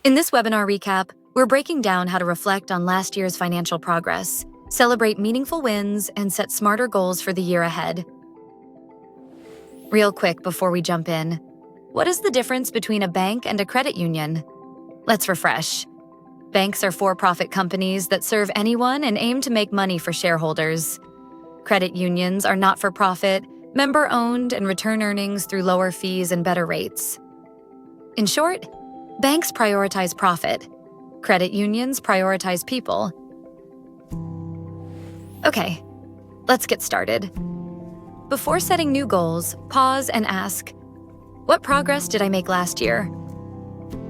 In this webinar recap, we're breaking down how to reflect on last year's financial progress, celebrate meaningful wins, and set smarter goals for the year ahead. Real quick before we jump in, what is the difference between a bank and a credit union? Let's refresh. Banks are for-profit companies that serve anyone and aim to make money for shareholders. Credit unions are not-for-profit, member-owned, and return earnings through lower fees and better rates. In short, banks prioritize profit. Credit unions prioritize people. Okay, let's get started. Before setting new goals, pause and ask, what progress did I make last year?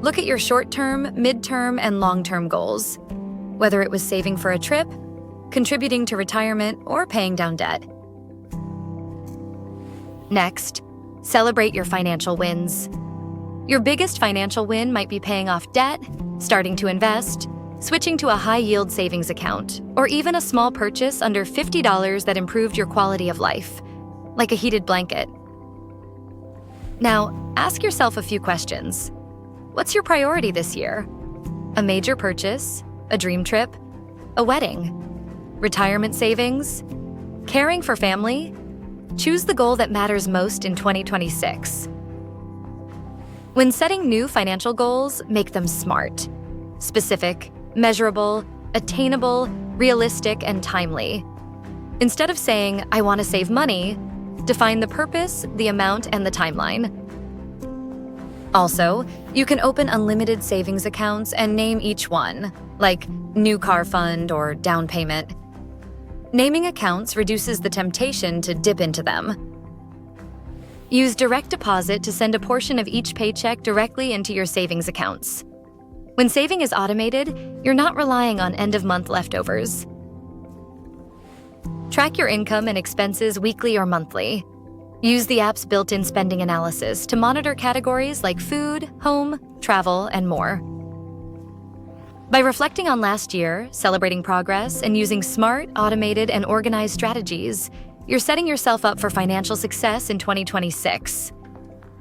Look at your short-term, mid-term, and long-term goals, whether it was saving for a trip, contributing to retirement, or paying down debt. Next, celebrate your financial wins. Your biggest financial win might be paying off debt, starting to invest, switching to a high-yield savings account, or even a small purchase under $50 that improved your quality of life, like a heated blanket. Now, ask yourself a few questions. What's your priority this year? A major purchase? A dream trip? A wedding? Retirement savings? Caring for family? Choose the goal that matters most in 2026. When setting new financial goals, make them SMART. Specific, measurable, attainable, realistic, and timely. Instead of saying, I want to save money, define the purpose, the amount, and the timeline. Also, you can open unlimited savings accounts and name each one, like new car fund or down payment. Naming accounts reduces the temptation to dip into them. Use direct deposit to send a portion of each paycheck directly into your savings accounts. When saving is automated, you're not relying on end-of-month leftovers. Track your income and expenses weekly or monthly. Use the app's built-in spending analysis to monitor categories like food, home, travel, and more. By reflecting on last year, celebrating progress, and using smart, automated, and organized strategies, you're setting yourself up for financial success in 2026.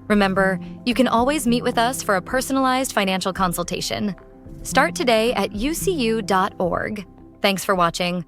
Remember, you can always meet with us for a personalized financial consultation. Start today at ucu.org. Thanks for watching.